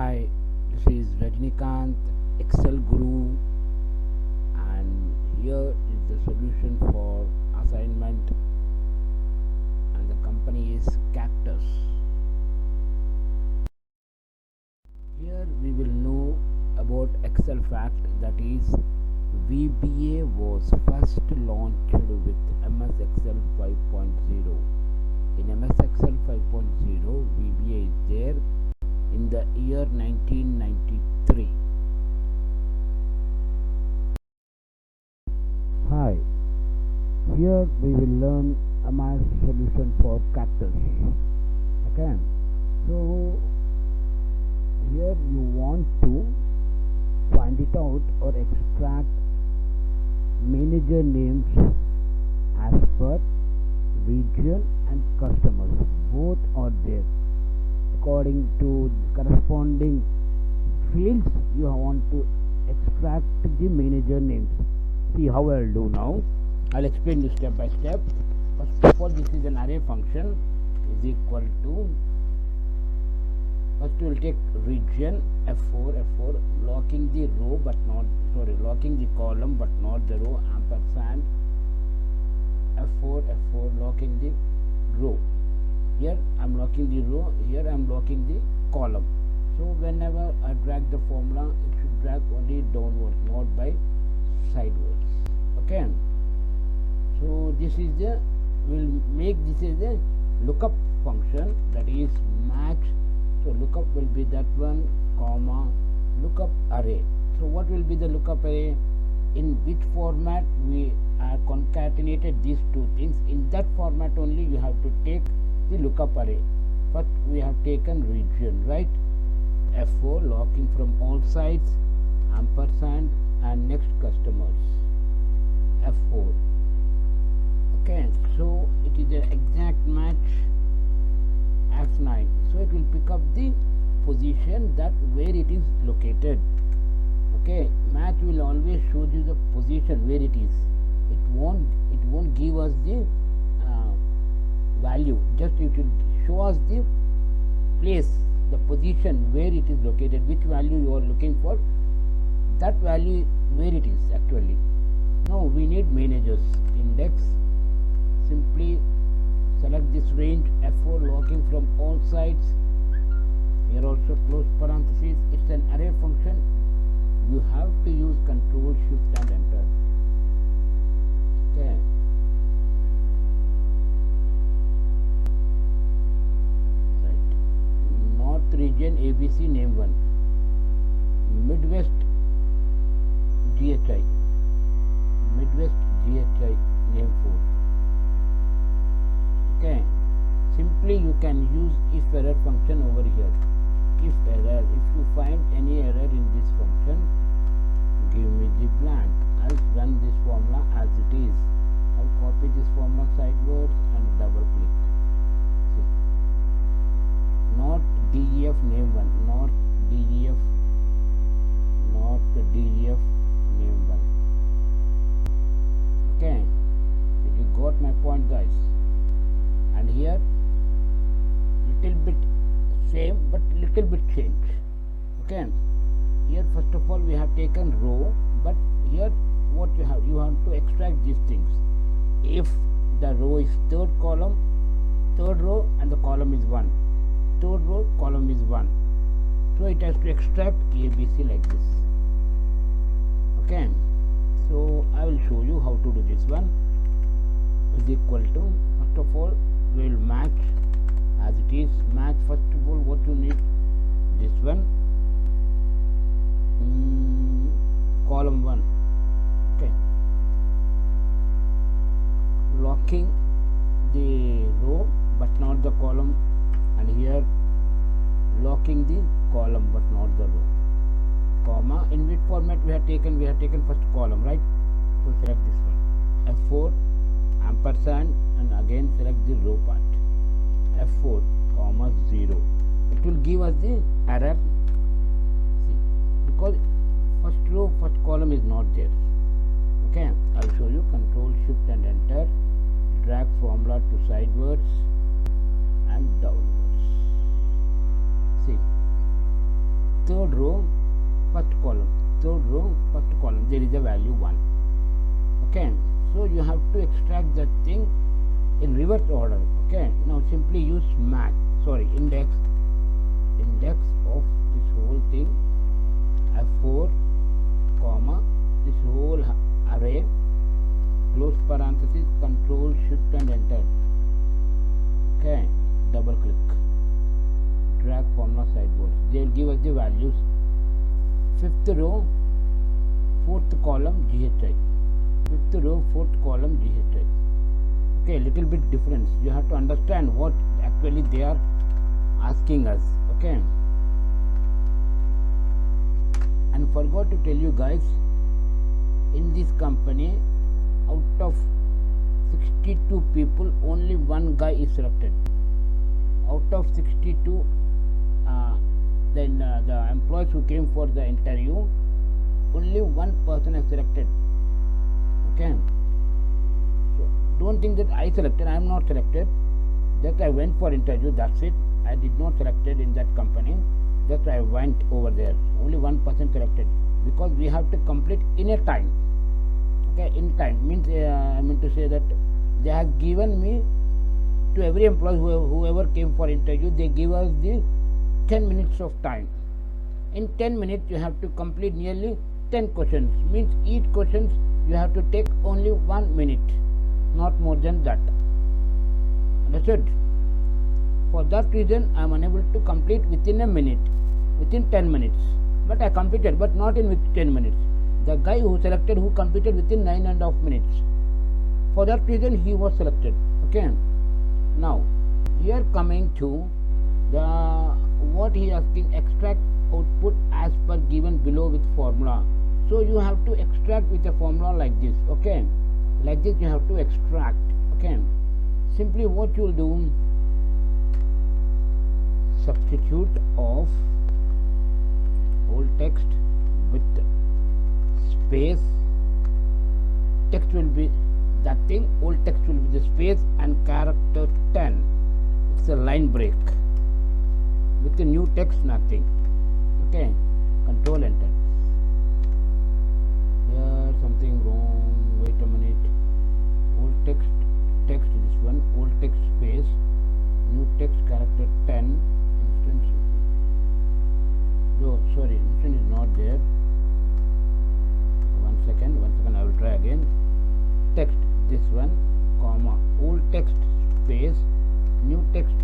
Hi, this is Rajnikant, Excel Guru, and here is the solution for assignment, and the company is Cactus. Here we will know about Excel fact, that is VBA was first launched with MS Excel 5.0. In MS Excel 5.0, VBA is there in the year 1993. Hi, here we will learn my solution for Cactus. Okay, so here you want to find it out or extract manager names as per region and customers. Both are there. According to corresponding fields, you want to extract the manager names. See how I'll do now. I'll explain you step by step. First of all, this is an array function is equal to, first we will take region F4, locking the row but not, locking the column but not the row, ampersand F4, locking the row. Here I am locking the row, here I am locking the column. So whenever I drag the formula, it should drag only downwards, not by sidewards. Okay, so this is the, will make this is a lookup function, that is match. So lookup will be that one, comma, lookup array. So what will be the lookup array? In which format we are concatenated these two things, in that format only you have to take the lookup array. First we have taken region, right? F4, locking from all sides, ampersand, and next customers, F4. Okay, so it is an exact match, F9. So it will pick up the position that where it is located. Okay, match will always show you the position where it is. It won't give us the value, just it will show us the place, the position where it is located, which value you are looking for, that value where it is actually. Now we need managers index. Simply select this range F4, locking from all sides. Here also close parenthesis. It's an array function. You have to use Control Shift and Enter. Okay. Right. North region ABC name 1. Midwest GHI. Midwest GHI name 4. Okay. Simply you can use if error function over here. If error, if you find any error in this function, give me the blank. I'll run this formula as it is. I'll copy this formula sidewards and double click. See, not DEF name 1, not DEF name 1. Okay, did you got my point, guys? And here little bit same but little bit change. Okay, here first of all we have taken row, but here what you have to extract these things. If the row is third row and the column is 1, third row, column is 1, so it has to extract ABC like this. Okay, so I will show you how to do this one. Is equal to, first of all we will match as it is. Match, first of all what you need, this one, column 1. Okay, locking the row but not the column, and here locking the column but not the row, comma. In which format we have taken? We have taken first column, right? So select this one, F4, ampersand, and again select the row part, F4, comma 0. It will give us the error. See, because first row, first column is not there. Okay, I'll show you. Control Shift and Enter. Drag formula to sidewards and downwards. See, third row, first column, third row, first column, there is a value 1. Okay, so you have to extract that thing in reverse order. Okay, now simply use index of this whole thing, F4 comma this whole array, close parenthesis, control shift and enter. Okay, double click, drag formula sideways. They will give us the values. Fifth row, fourth column, GHI. Fifth row, fourth column, GHI. Okay, little bit difference. You have to understand what actually they are asking us. Okay, and forgot to tell you guys, in this company, out of 62 people, only one guy is selected. Out of 62, the employees who came for the interview, only one person is selected. Okay, so don't think that I selected. I am not selected. Just I went for interview. That's it. I did not selected in that company. Just I went over there. Only one person selected, because we have to complete in a time. Okay, in time means I mean to say that they have given me, to every employee whoever came for interview, they give us the 10 minutes of time. In 10 minutes you have to complete nearly 10 questions, means each questions you have to take only 1 minute, not more than that. Understood? For that reason I am unable to complete within a minute, within 10 minutes. But I completed, but not in with 10 minutes. The guy who selected, who completed within 9.5 minutes. For that reason he was selected. Okay. Now here coming to the what he is asking, extract output as per given below with formula. So you have to extract with a formula like this. Okay, like this you have to extract. Okay, simply what you will do, substitute of whole text with space, text will be that thing, old text will be the space and character 10. It's a line break. With the new text, nothing. Okay, control enter. Here something wrong. Wait a minute. Old text this one. Old text space, new text character 10. Instance. Oh, sorry, instance is not there. One second. I will try again. Text this one, comma, old text space, new text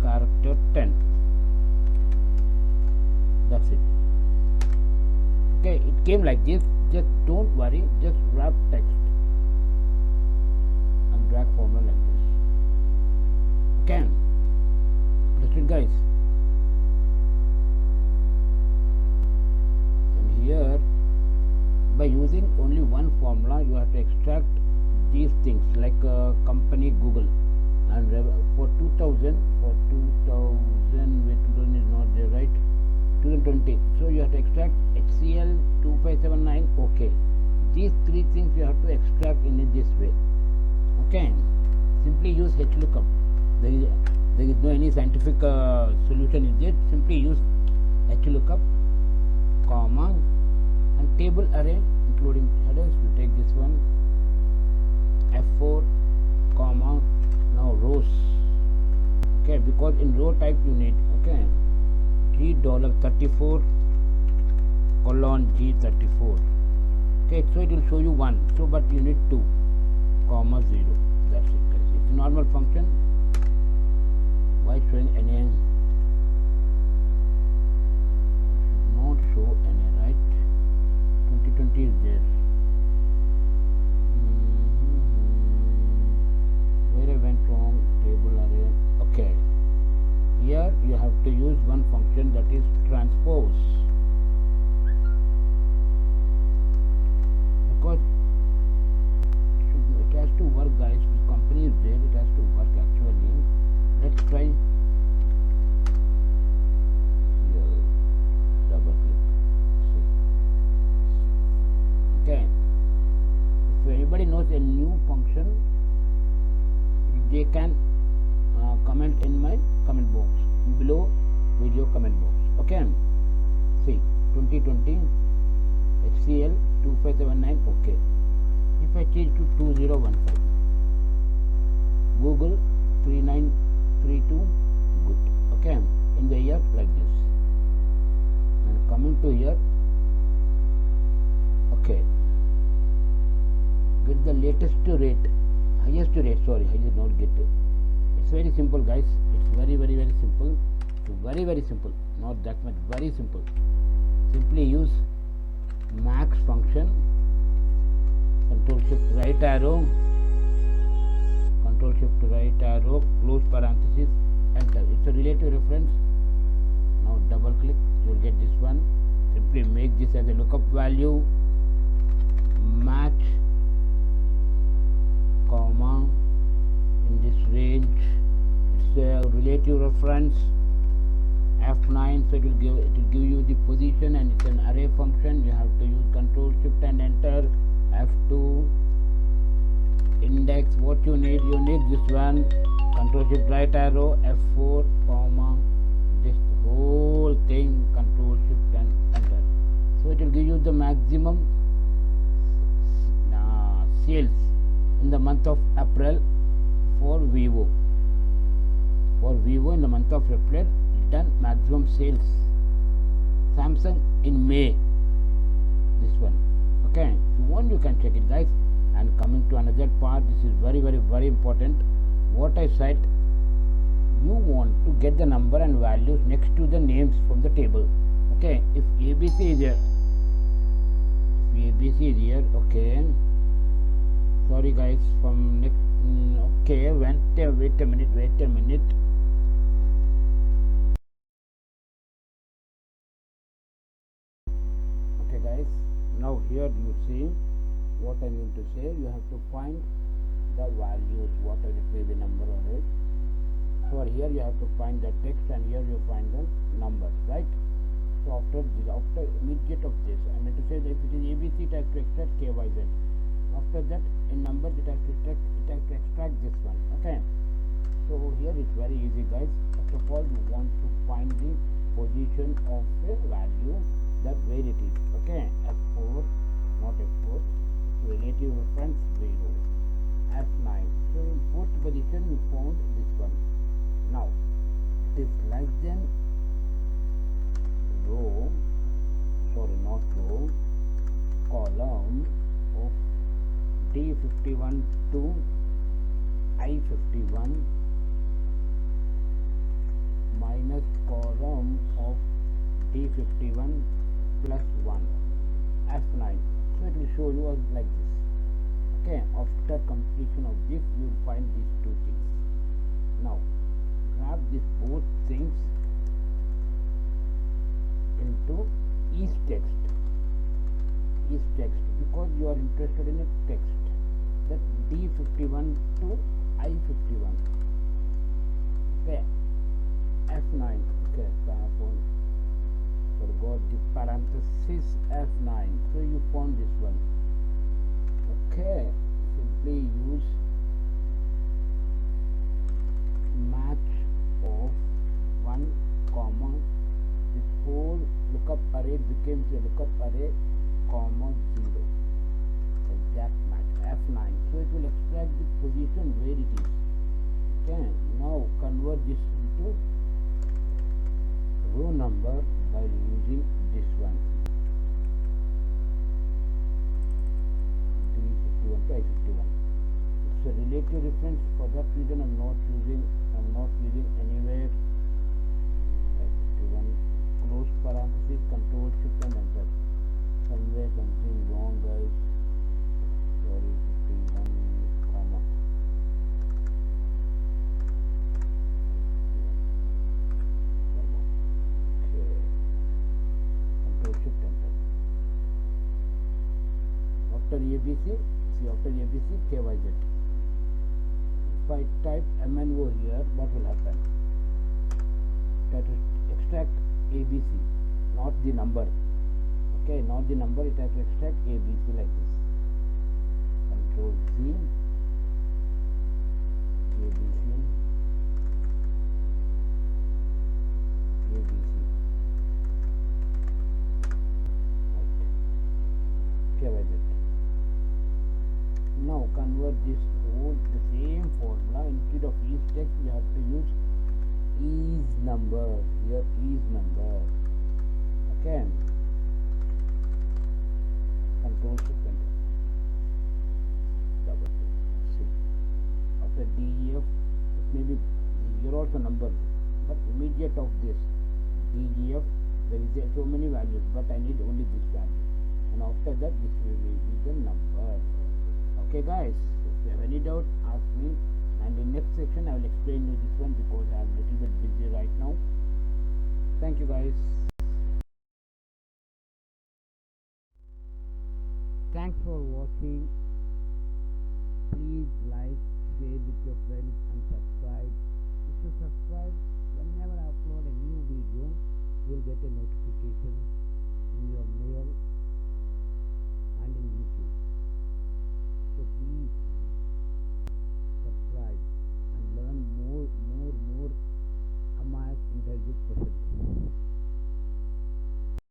character 10. That's it. Okay, it came like this. Just don't worry, just wrap text and drag formula like this. Okay, understood guys? And here, by using only one formula, you have to extract these things, like company Google, and for 2000 wait, 2000 is not there, right? 2020. So you have to extract HCL 2579. Okay, these three things you have to extract in this way. Okay, simply use HLOOKUP. There is no any scientific solution in it. Simply use HLOOKUP, comma, and table array including headers. You take this one, F4, comma, now rows. Okay, because in row type you need, okay, $34 colon G34. Okay, so it will show you 1, so but you need 2, comma 0. That's it guys. It's a normal function. Why showing NA? Should not show NA, right? 2020 is there. Where I went wrong, table array. Okay, here you have to use one function, that is transpose, because it has to work guys. The company is there, it has to work actually. Let's try here, double click, see. Okay, if anybody knows a new function, they can comment in my comment box, below video comment box. Okay, see. 2020 HCL 2579. Okay. If I change to 2015, Google 3932, good. Okay, in the year like this. And coming to here, okay, get the latest rate, highest rate. Sorry, I did not get it. It's very simple, guys. It's very simple. It's very simple. Not that much. Very simple. Simply use max function. Control shift right arrow. Control shift right arrow. Close parenthesis. Enter. It's a relative reference. Now double click. You will get this one. Simply make this as a lookup value. Match, comma, in this range. It's a relative reference. F9, so it will give you the position, and it's an array function. You have to use control shift and enter. F2, index. What you need this one. Control shift right arrow. F4, comma, this whole thing. Control shift and enter. So it will give you the maximum sales in the month of April for Vivo. For Vivo in the month of April, done maximum sales. Samsung in May, this one. Okay, if you want, you can check it, guys. And coming to another part, this is very important. What I said, you want to get the number and values next to the names from the table. Okay, if ABC is here, okay. Sorry, guys. From next, okay. Wait a minute. Okay, guys. Now here you see what I mean to say. You have to find the values, whatever it may be, number or it. So here you have to find the text, and here you find the numbers, right? So after immediate of this, I mean to say that if it is ABC, it has to extract KYZ. After that, in numbers, it has to extract this one. Okay. So here it's very easy, guys. First of all, you want to find the position of the value, that where it is. Okay. F4, not F4. Relative reference 0. F9. So in fourth position, you found this one. Now, it is less than row. Sorry, not row. Column of D51 to I51 minus column of D51 plus 1, F9. So it will show you like this. Okay, after completion of this, you will find these two things. Now, grab these both things into each text. Because you are interested in a text, that D51 to I51. Okay, F9. Okay, forgot the parenthesis F9. So you found this one. Okay, simply use match of 1, comma, this whole lookup array becomes a lookup array, comma 0. Exact match. F9. So it will extract the position where it is. Okay. Now convert this into row number by using this one. D51 to I51. It's a relative reference. For that reason, I'm not using anywhere. I51. Close parenthesis. Control shift and enter. Somewhere something wrong, guys. Sorry, 51, comma. Okay. Control shift enter. After ABC, see after ABC, KYZ. If I type MNO here, what will happen? That will extract ABC, not the number. Okay, not the number, it has to extract ABC like this. Control C, ABC, ABC. is number. Here is number. Okay. Control shift enter. Double click. See. After DEF, it may be here also number, but immediate of this DGF there is so many values, but I need only this value, and after that this will be the number. Okay guys, if you have any doubt, ask me, and in next section I will explain you this one because I am little bit busy right now. Thank you guys. Thanks for watching. Please like, share with your friends and subscribe. If you subscribe, whenever I upload a new video, you will get a notification